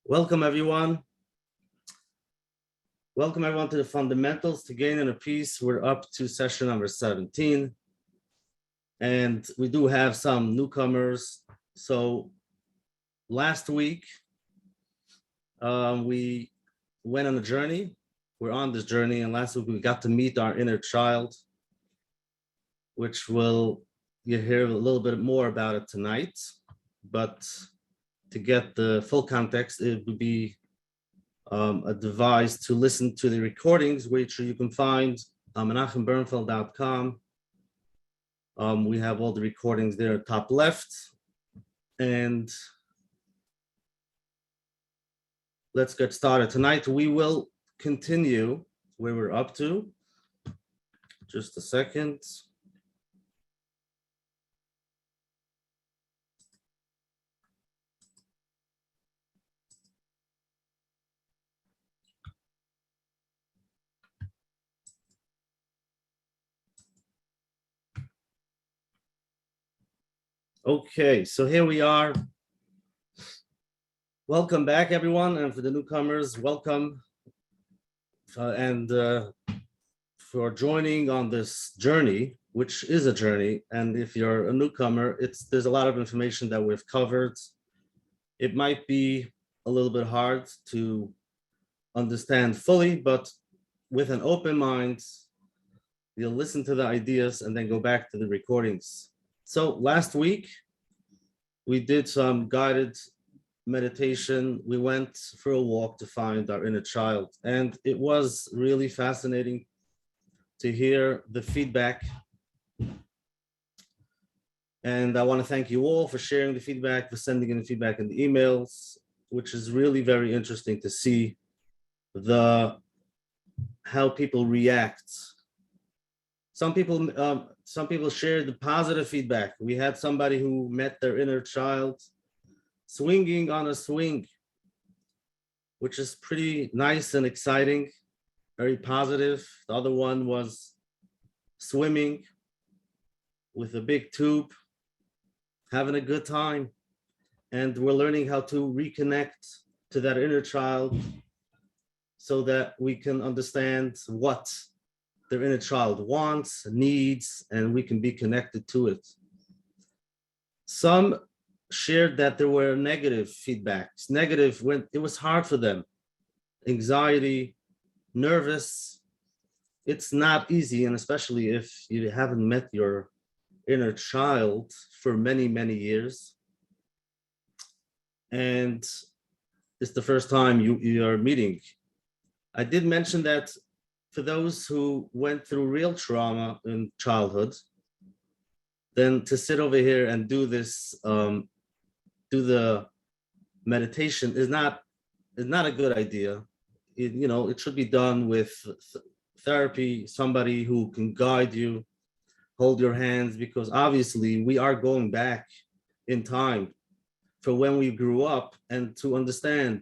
Welcome everyone. Welcome everyone to the Fundamentals to Gain Inner Peace. We're up to session number 17. And we do have some newcomers. So last week, we went on a journey. We're on this journey, and last week we got to meet our inner child, which you'll hear a little bit more about it tonight. But to get the full context, it would be a device to listen to the recordings, which you can find on menachembernfeld.com. We have all the recordings there, top left. And let's get started. Tonight, we will continue where we're up to. Just a second. Okay, so here we are. Welcome back, everyone, and for the newcomers, welcome, and for joining on this journey, which is a journey. And if you're a newcomer, there's a lot of information that we've covered. It might be a little bit hard to understand fully, but with an open mind, you'll listen to the ideas and then go back to the recordings. So last week, we did some guided meditation. We went for a walk to find our inner child. And it was really fascinating to hear the feedback. And I want to thank you all for sharing the feedback, for sending in the feedback in the emails, which is really very interesting to see how people react. Some people shared the positive feedback. We had somebody who met their inner child swinging on a swing, which is pretty nice and exciting, very positive. The other one was swimming with a big tube, having a good time. And we're learning how to reconnect to that inner child so that we can understand what their inner child wants, needs, and we can be connected to it. Some shared that there were negative feedbacks, negative when it was hard for them, anxiety, nervous. It's not easy, and especially if you haven't met your inner child for many, many years. And it's the first time you are meeting. I did mention that for those who went through real trauma in childhood, then to sit over here and do this, do the meditation is not a good idea. It should be done with therapy, somebody who can guide you, hold your hands, because obviously we are going back in time for when we grew up and to understand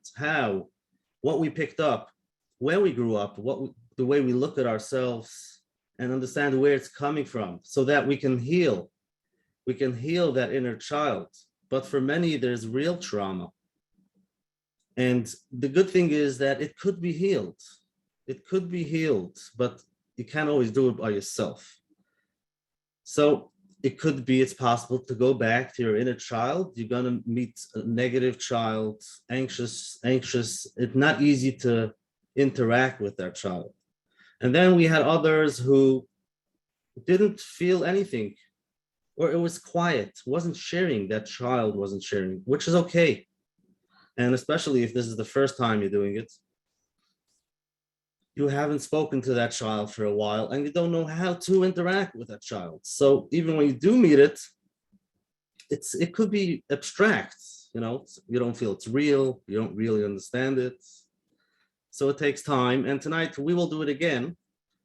what we picked up when we grew up, the way we look at ourselves and understand where it's coming from so that we can heal that inner child. But for many, there's real trauma. And the good thing is that it could be healed. It could be healed, but you can't always do it by yourself. So it's possible to go back to your inner child. You're going to meet a negative child, anxious. It's not easy to interact with that child. And then we had others who didn't feel anything, or it was quiet, wasn't sharing. That child wasn't sharing, which is okay. And especially if this is the first time you're doing it, you haven't spoken to that child for a while and you don't know how to interact with that child. So even when you do meet it, it could be abstract, you don't feel it's real, you don't really understand it. So it takes time. And tonight we will do it again.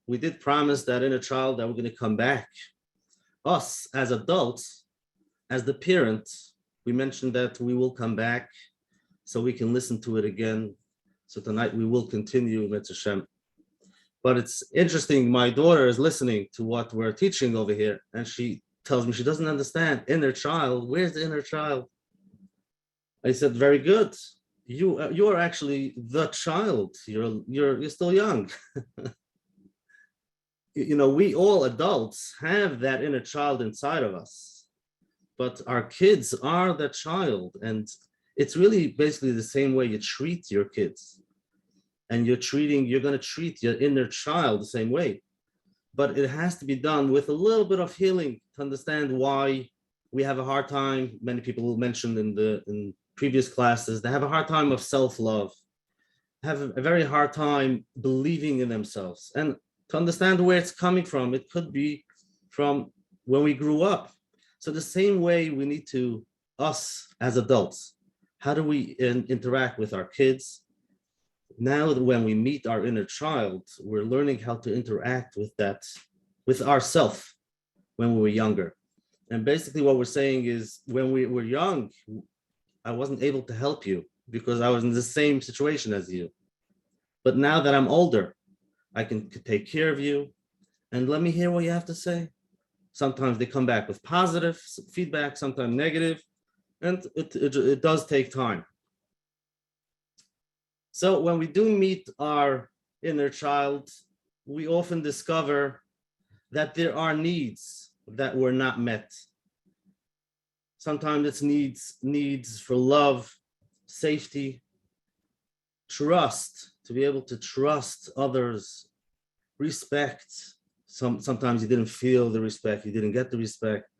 We did promise that inner child that we're going to come back. Us as adults, as the parent, we mentioned that we will come back so we can listen to it again. So tonight we will continue with Hashem. But it's interesting, my daughter is listening to what we're teaching over here, and she tells me she doesn't understand inner child. Where's the inner child? I said, very good. you are actually the child. You're still young. We all adults have that inner child inside of us, but our kids are the child, and it's really basically the same way you treat your kids, and you're going to treat your inner child the same way. But it has to be done with a little bit of healing to understand why we have a hard time. Many people mentioned in previous classes, they have a hard time of self-love, have a very hard time believing in themselves. And to understand where it's coming from, it could be from when we grew up. So the same way we need to, us as adults, how do we interact with our kids? Now that when we meet our inner child, we're learning how to interact with that, with ourself when we were younger. And basically what we're saying is, when we were young, I wasn't able to help you because I was in the same situation as you. But now that I'm older, I can take care of you, and let me hear what you have to say. Sometimes they come back with positive feedback, sometimes negative, and it does take time. So when we do meet our inner child, we often discover that there are needs that were not met. Sometimes it's needs for love, safety, trust, to be able to trust others, respect. Sometimes you didn't feel the respect, you didn't get the respect,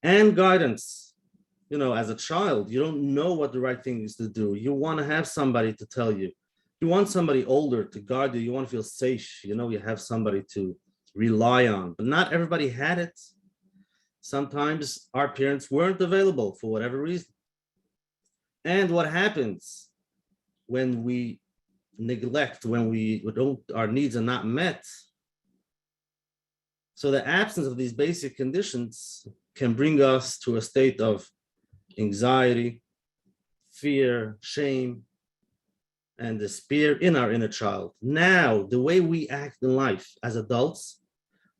and guidance. As a child, you don't know what the right thing is to do. You want to have somebody to tell you. You want somebody older to guide you. You want to feel safe. You have somebody to rely on, but not everybody had it. Sometimes our parents weren't available for whatever reason. And what happens when we neglect, when our needs are not met? So the absence of these basic conditions can bring us to a state of anxiety, fear, shame, and despair in our inner child. Now, the way we act in life as adults,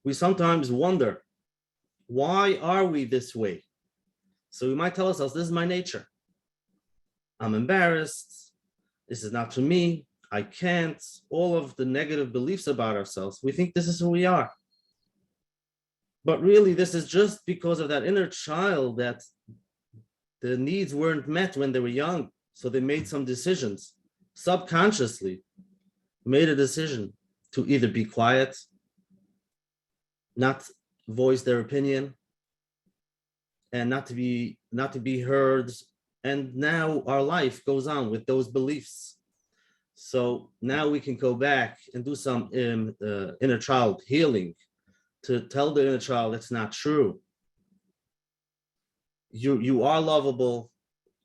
we sometimes wonder, why are we this way? So we might tell ourselves, this is my nature. I'm embarrassed. This is not for me. I can't. All of the negative beliefs about ourselves. We think this is who we are. But really, this is just because of that inner child, that the needs weren't met when they were young. So they made some decisions, subconsciously made a decision to either be quiet, not voice their opinion, and not to be heard. And now our life goes on with those beliefs. So now we can go back and do some inner child healing, to tell the inner child it's not true. You are lovable.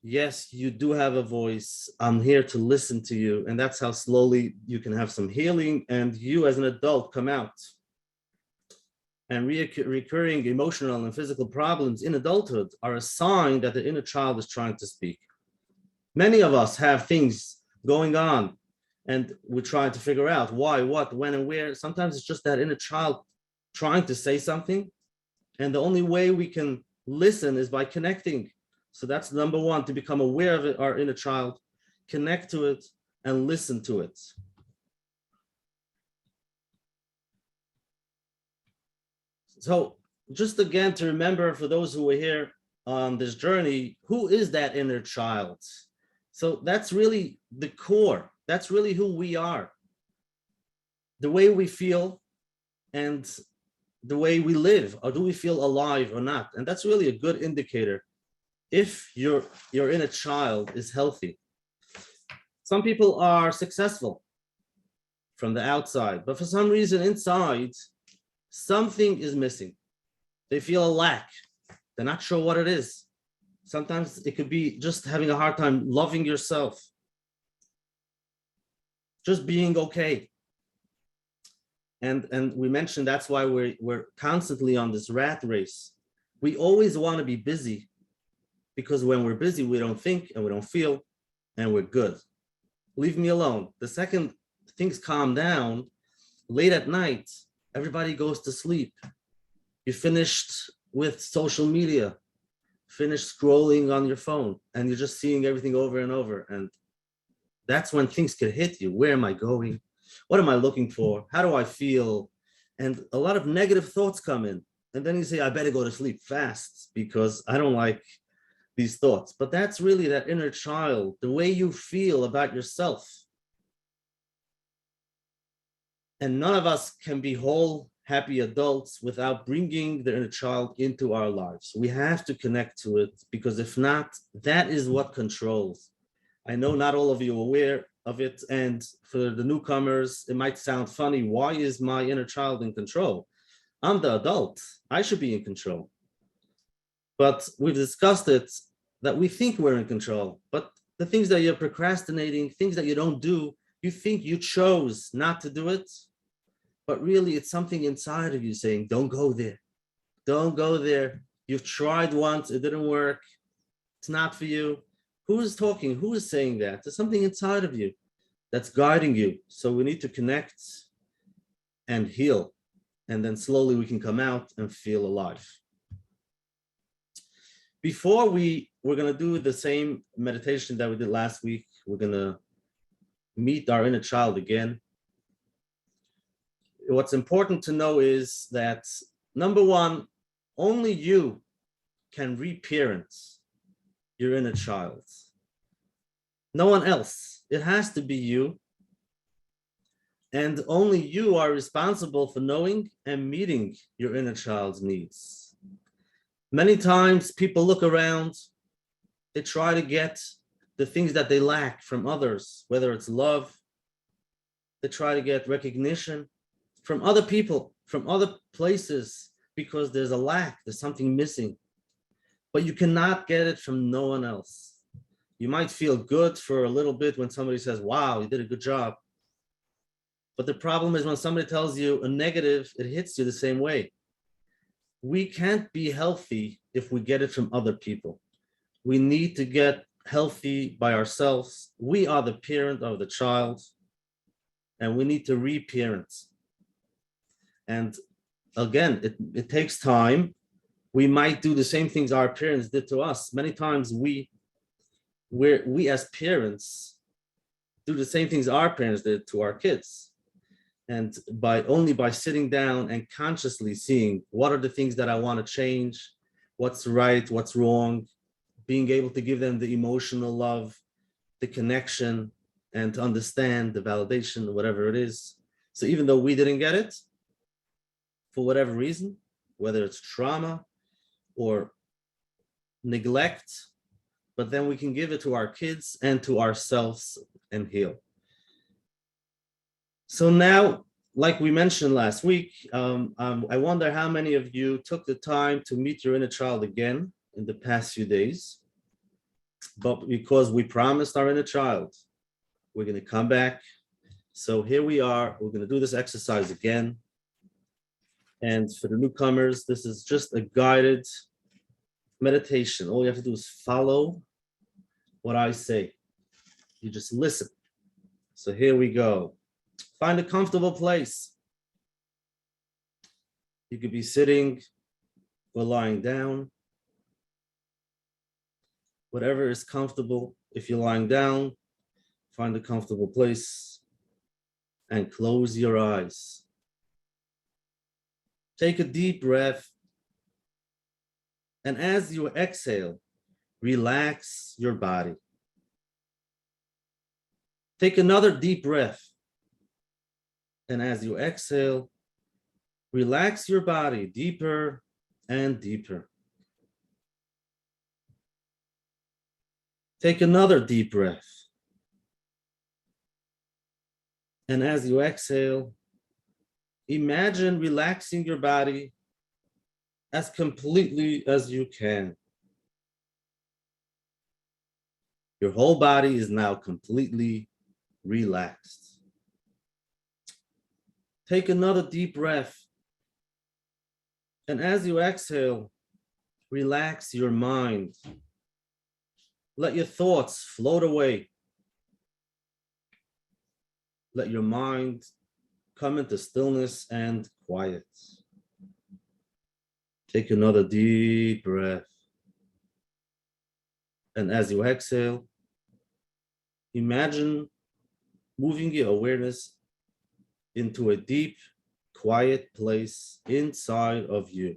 Yes, you do have a voice. I'm here to listen to you. And that's how slowly you can have some healing, and you as an adult come out. And recurring emotional and physical problems in adulthood are a sign that the inner child is trying to speak. Many of us have things going on, and we're trying to figure out why, what, when, and where. Sometimes it's just that inner child trying to say something, and the only way we can listen is by connecting. So that's number one, to become aware of it, our inner child, connect to it, and listen to it. So just again, to remember, for those who are here on this journey, who is that inner child? So that's really the core. That's really who we are. The way we feel and the way we live, or do we feel alive or not? And that's really a good indicator if your inner child is healthy. Some people are successful from the outside, but for some reason inside, something is missing. They feel a lack. They're not sure what it is. Sometimes it could be just having a hard time loving yourself, just being okay. And we mentioned that's why we're constantly on this rat race. We always want to be busy, because when we're busy, we don't think and we don't feel, and we're good. Leave me alone. The second things calm down, late at night, everybody goes to sleep. You finished with social media, finished scrolling on your phone, and you're just seeing everything over and over. And That's when things can hit you. Where am I going? What am I looking for? How do I feel? And a lot of negative thoughts come in. And then you say, I better go to sleep fast because I don't like these thoughts. But that's really that inner child, the way you feel about yourself. And none of us can be whole, happy adults without bringing the inner child into our lives. We have to connect to it, because if not, that is what controls. I know not all of you are aware of it. And for the newcomers, it might sound funny. Why is my inner child in control? I'm the adult. I should be in control. But we've discussed it, that we think we're in control. But the things that you're procrastinating, things that you don't do, you think you chose not to do it. But really, it's something inside of you saying, don't go there. Don't go there. You've tried once, it didn't work. It's not for you. Who is talking? Who is saying that? There's something inside of you that's guiding you. So we need to connect and heal. And then slowly we can come out and feel alive. Before we're going to do the same meditation that we did last week, we're going to meet our inner child again. What's important to know is that, number one, only you can reparent your inner child. No one else. It has to be you. And only you are responsible for knowing and meeting your inner child's needs. Many times people look around, they try to get the things that they lack from others, whether it's love, they try to get recognition from other people, from other places, because there's a lack, there's something missing. But you cannot get it from no one else. You might feel good for a little bit when somebody says, wow, you did a good job. But the problem is when somebody tells you a negative, it hits you the same way. We can't be healthy if we get it from other people. We need to get healthy by ourselves. We are the parent of the child, and we need to reparent. And again, it takes time. We might do the same things our parents did to us. Many times we as parents do the same things our parents did to our kids. And only by sitting down and consciously seeing what are the things that I want to change, what's right, what's wrong, being able to give them the emotional love, the connection, and to understand the validation, whatever it is. So even though we didn't get it, for whatever reason, whether it's trauma or neglect, but then we can give it to our kids and to ourselves and heal. So now, like we mentioned last week, I wonder how many of you took the time to meet your inner child again in the past few days. But because we promised our inner child, we're going to come back. So here we are. We're going to do this exercise again. And for the newcomers, this is just a guided meditation. All you have to do is follow what I say. You just listen. So here we go. Find a comfortable place. You could be sitting or lying down. Whatever is comfortable. If you're lying down, find a comfortable place and close your eyes. Take a deep breath. And as you exhale, relax your body. Take another deep breath. And as you exhale, relax your body deeper and deeper. Take another deep breath. And as you exhale, imagine relaxing your body as completely as you can. Your whole body is now completely relaxed. Take another deep breath. And as you exhale, relax your mind. Let your thoughts float away. Let your mind come into stillness and quiet. Take another deep breath. And as you exhale, imagine moving your awareness into a deep, quiet place inside of you.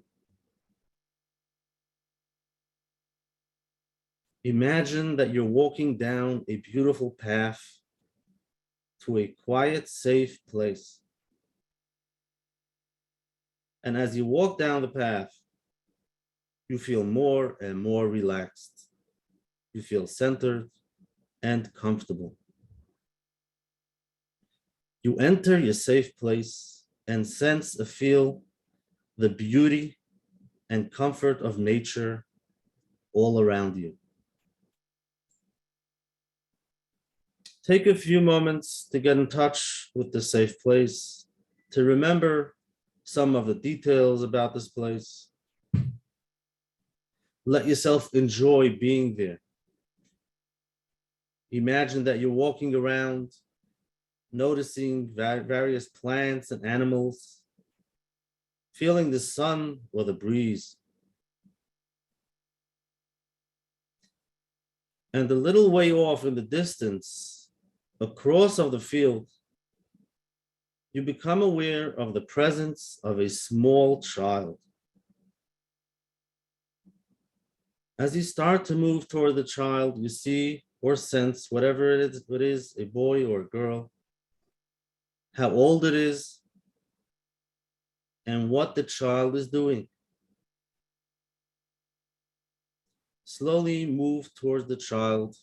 Imagine that you're walking down a beautiful path to a quiet, safe place. And as you walk down the path, you feel more and more relaxed. You feel centered and comfortable. You enter your safe place and sense and feel the beauty and comfort of nature all around you. Take a few moments to get in touch with the safe place, to remember some of the details about this place. Let yourself enjoy being there. Imagine that you're walking around, noticing various plants and animals, feeling the sun or the breeze. And a little way off in the distance, across of the field, you become aware of the presence of a small child. As you start to move toward the child, you see or sense whatever it is, a boy or a girl, how old it is, and what the child is doing. Slowly move towards the child,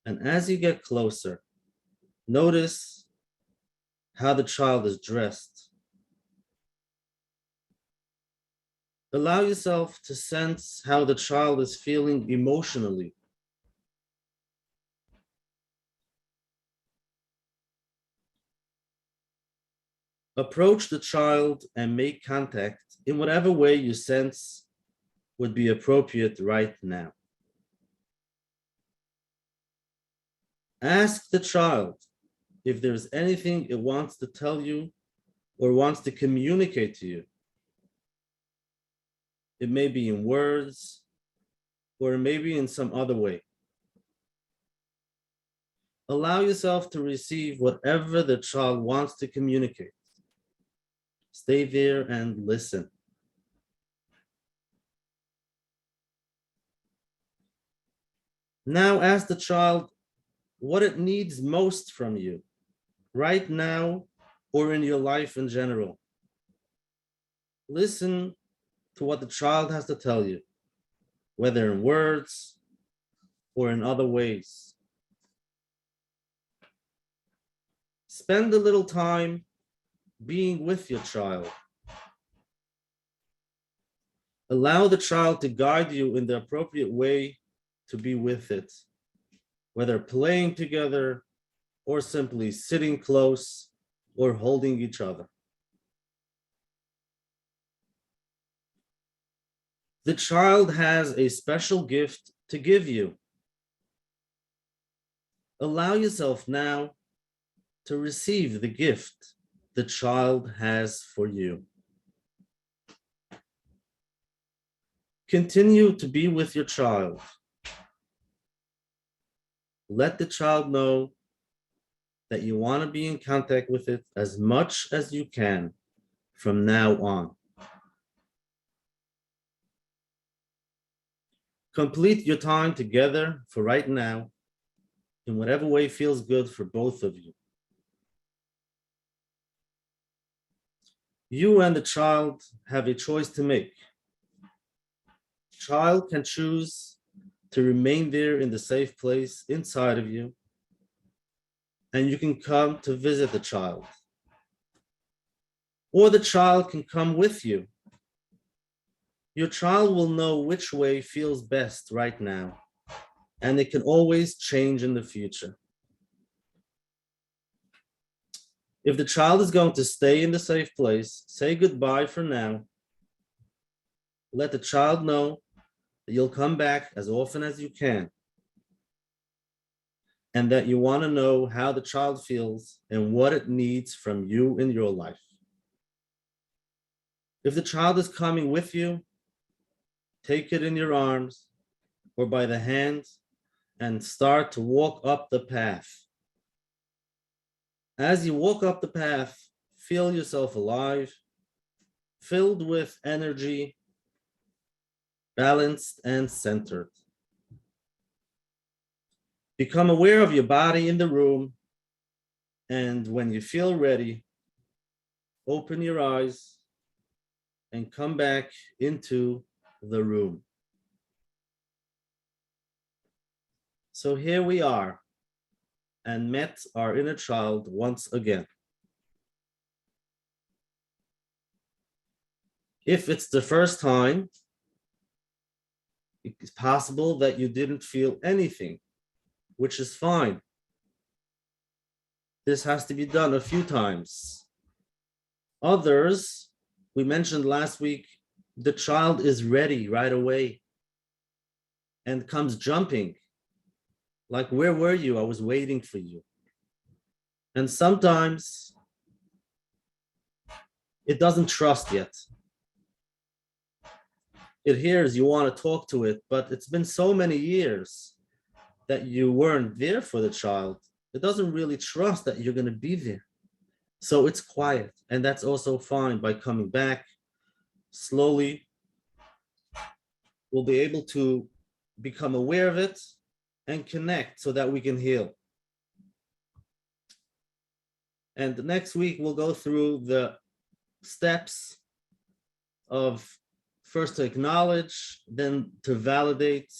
and as you get closer, notice how the child is dressed. Allow yourself to sense how the child is feeling emotionally. Approach the child and make contact in whatever way you sense would be appropriate right now. Ask the child if there's anything it wants to tell you or wants to communicate to you. It may be in words, or it may be in some other way. Allow yourself to receive whatever the child wants to communicate. Stay there and listen. Now ask the child what it needs most from you, right now or in your life in general. Listen to what the child has to tell you, whether in words or in other ways. Spend a little time being with your child. Allow the child to guide you in the appropriate way to be with it, whether playing together or simply sitting close or holding each other. The child has a special gift to give you. Allow yourself now to receive the gift the child has for you. Continue to be with your child. Let the child know that you want to be in contact with it as much as you can from now on. Complete your time together for right now in whatever way feels good for both of you. You and the child have a choice to make. The child can choose to remain there in the safe place inside of you, and you can come to visit the child. Or the child can come with you. Your child will know which way feels best right now, and it can always change in the future. If the child is going to stay in the safe place, say goodbye for now. Let the child know that you'll come back as often as you can, and that you want to know how the child feels and what it needs from you in your life. If the child is coming with you, take it in your arms or by the hand and start to walk up the path. As you walk up the path, feel yourself alive, filled with energy, balanced and centered. Become aware of your body in the room, and when you feel ready, open your eyes and come back into the room. So here we are, and met our inner child once again. If it's the first time, it's possible that you didn't feel anything, which is fine. This has to be done a few times. Others, we mentioned last week, the child is ready right away and comes jumping. Like, where were you? I was waiting for you. And sometimes it doesn't trust yet. It hears you want to talk to it, but it's been so many years that you weren't there for the child. It doesn't really trust that you're going to be there. So it's quiet, and that's also fine. By coming back slowly, we'll be able to become aware of it and connect so that we can heal. And next week, we'll go through the steps of first to acknowledge, then to validate.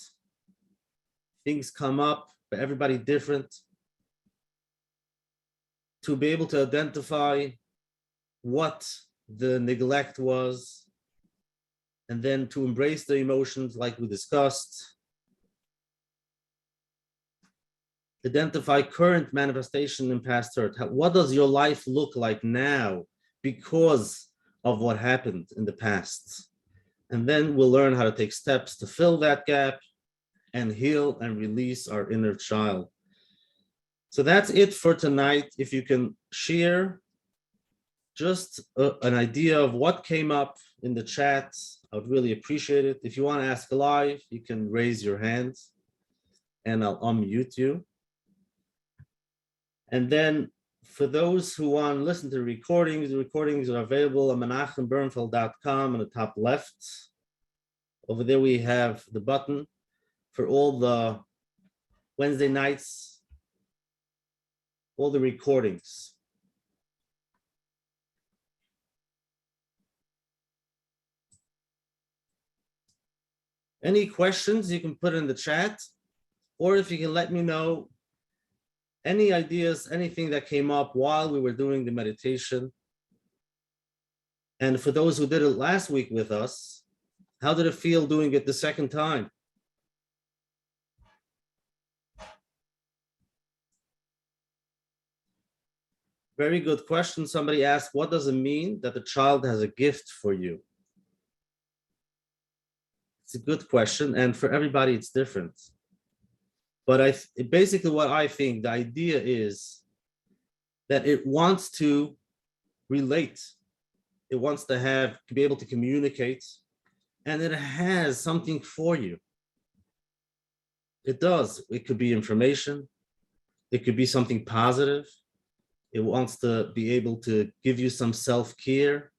Things come up, but everybody different. To be able to identify what the neglect was, and then to embrace the emotions like we discussed. Identify current manifestation and past hurt. What does your life look like now because of what happened in the past? And then we'll learn how to take steps to fill that gap and heal and release our inner child. So that's it for tonight. If you can share just an idea of what came up in the chat, I would really appreciate it. If you want to ask live, you can raise your hands and I'll unmute you. And then for those who want to listen to the recordings are available on menachembernfeld.com on the top left. Over there we have the button for all the Wednesday nights, all the recordings. Any questions you can put in the chat, or if you can let me know any ideas, anything that came up while we were doing the meditation. And for those who did it last week with us, how did it feel doing it the second time? Very good question. Somebody asked, what does it mean that the child has a gift for you? It's a good question. And for everybody, it's different. But basically what I think the idea is that it wants to relate. It wants to be able to communicate, and it has something for you. It does. It could be information. It could be something positive. It wants to be able to give you some self-care,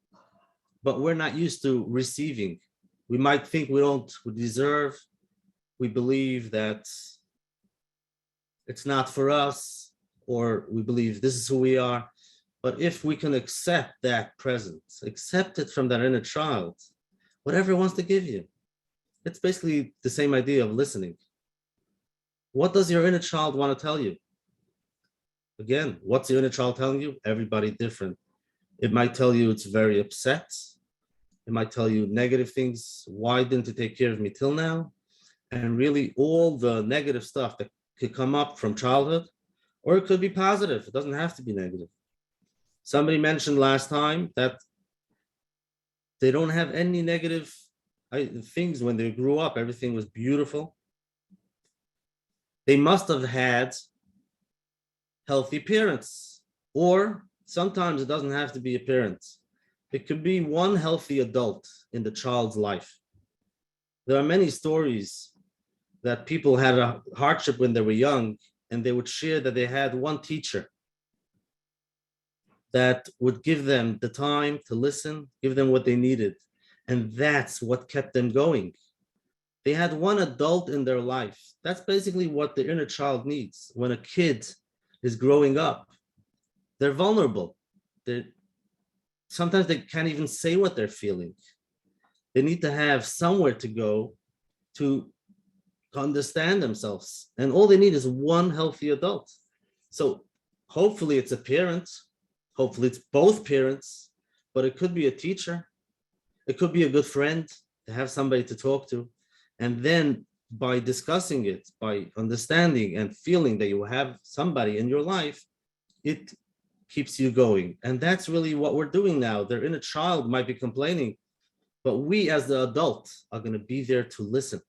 but we're not used to receiving. We might think we don't deserve. We believe that it's not for us, or we believe this is who we are. But if we can accept that presence, accept it from that inner child, whatever it wants to give you, it's basically the same idea of listening. What does your inner child want to tell you? Again, what's your inner child telling you? Everybody different. It might tell you it's very upset. It might tell you negative things. Why didn't you take care of me till now? And really all the negative stuff that could come up from childhood, or it could be positive. It doesn't have to be negative. Somebody mentioned last time that they don't have any negative things when they grew up. Everything was beautiful. They must have had healthy parents, or sometimes it doesn't have to be a parent. It could be one healthy adult in the child's life. There are many stories that people had a hardship when they were young, and they would share that they had one teacher that would give them the time to listen, give them what they needed. And that's what kept them going. They had one adult in their life. That's basically what the inner child needs. When a kid is growing up, they're vulnerable. They're, sometimes they can't even say what they're feeling. They need to have somewhere to go to understand themselves. And all they need is one healthy adult. So hopefully it's a parent. Hopefully it's both parents, but it could be a teacher. It could be a good friend to have somebody to talk to. And then by discussing it, by understanding and feeling that you have somebody in your life, it keeps you going. And that's really what we're doing now. Their inner child might be complaining, but we as the adult are going to be there to listen.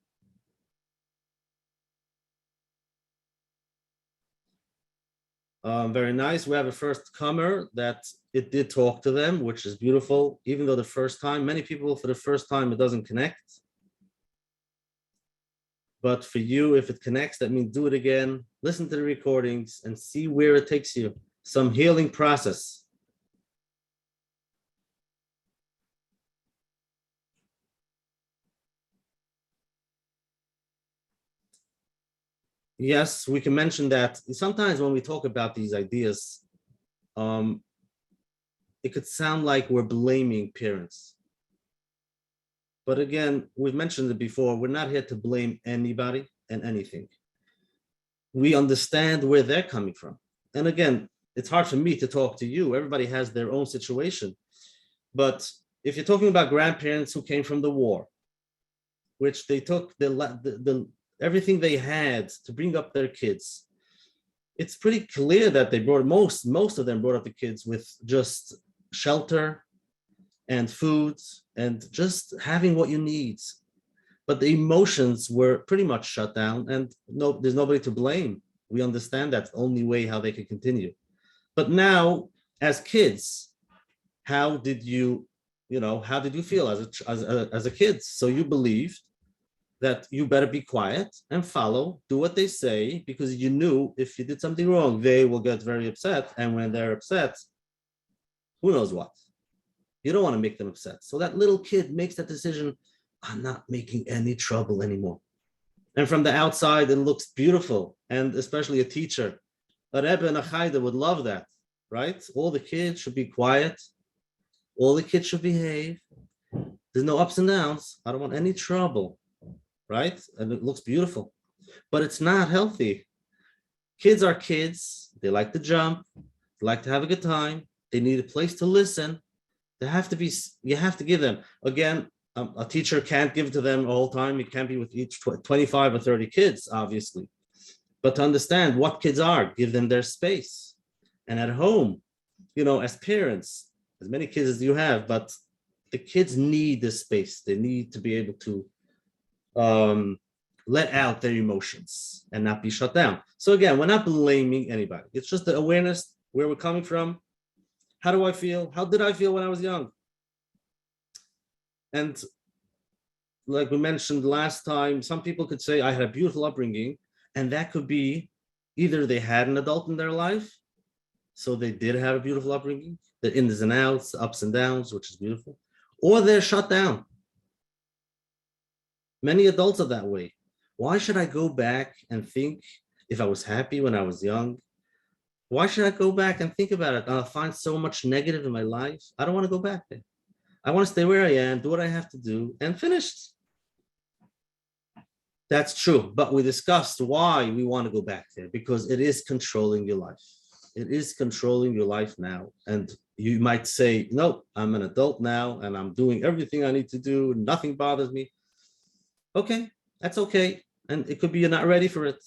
Very nice. We have a first comer that it did talk to them, which is beautiful. Even though the first time, many people for the first time, it doesn't connect. But for you, if it connects, that means do it again, listen to the recordings and see where it takes you. Some healing process. Yes, we can mention that sometimes when we talk about these ideas, it could sound like we're blaming parents. But again, we've mentioned it before, we're not here to blame anybody and anything. We understand where they're coming from. And again, it's hard for me to talk to you. Everybody has their own situation. But if you're talking about grandparents who came from the war, which they took everything they had to bring up their kids, it's pretty clear that they brought most of them brought up the kids with just shelter and food and just having what you need. But the emotions were pretty much shut down, and no, there's nobody to blame. We understand that's the only way how they can continue. But now, as kids, how did you feel as a kid? So you believed that you better be quiet and follow, do what they say, because you knew if you did something wrong, they will get very upset. And when they're upset, who knows what? You don't want to make them upset. So that little kid makes that decision, I'm not making any trouble anymore. And from the outside, it looks beautiful. And especially a teacher, a Rebbe and a Chayda would love that, right? All the kids should be quiet. All the kids should behave. There's no ups and downs. I don't want any trouble, right? And it looks beautiful, but it's not healthy. Kids are kids. They like to jump. They like to have a good time. They need a place to listen. You have to give them. Again, a teacher can't give it to them all the time. It can't be with each 25 or 30 kids, obviously. But to understand what kids are, give them their space. And at home, as parents, as many kids as you have, but the kids need this space. They need to be able to let out their emotions and not be shut down. So again, we're not blaming anybody. It's just the awareness, where we're coming from. How do I feel? How did I feel when I was young? And like we mentioned last time, some people could say I had a beautiful upbringing, and that could be either they had an adult in their life, so they did have a beautiful upbringing, the ins and outs, ups and downs, which is beautiful, or they're shut down. Many adults are that way. Why should I go back and think if I was happy when I was young? Why should I go back and think about it? I'll find so much negative in my life. I don't want to go back there. I want to stay where I am, do what I have to do, and finished. That's true. But we discussed why we want to go back there, because it is controlling your life. It is controlling your life now. And you might say, no, I'm an adult now and I'm doing everything I need to do. Nothing bothers me. Okay, that's okay. And it could be you're not ready for it.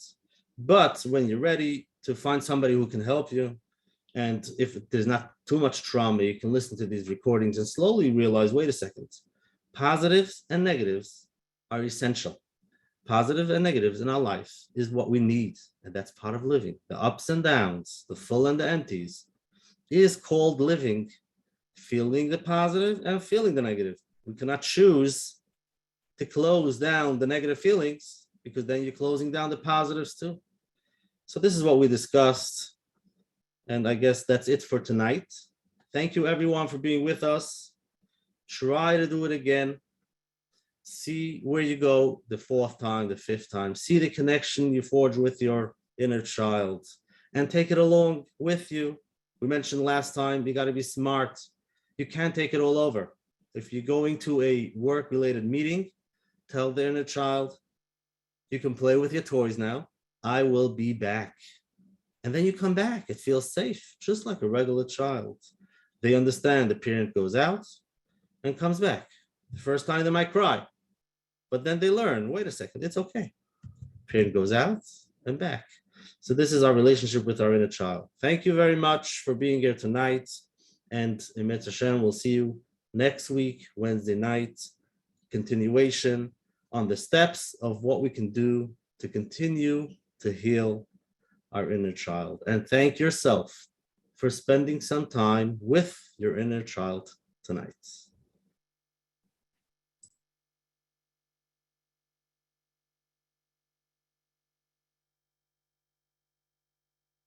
But when you're ready to find somebody who can help you, and if there's not too much trauma, you can listen to these recordings and slowly realize, wait a second, positives and negatives are essential. Positive and negatives in our life is what we need. And that's part of living. The ups and downs, the full and the empties is called living, feeling the positive and feeling the negative. We cannot choose to close down the negative feelings, because then you're closing down the positives too. So this is what we discussed. And I guess that's it for tonight. Thank you everyone for being with us. Try to do it again. See where you go the fourth time, the fifth time. See the connection you forge with your inner child and take it along with you. We mentioned last time, you got to be smart. You can't take it all over. If you're going to a work-related meeting, tell the inner child, you can play with your toys now. I will be back. And then you come back. It feels safe, just like a regular child. They understand the parent goes out and comes back. The first time they might cry, but then they learn, wait a second, it's okay. Parent goes out and back. So this is our relationship with our inner child. Thank you very much for being here tonight. And in Emet Hashem, we'll see you next week, Wednesday night, continuation on the steps of what we can do to continue to heal our inner child. And thank yourself for spending some time with your inner child tonight.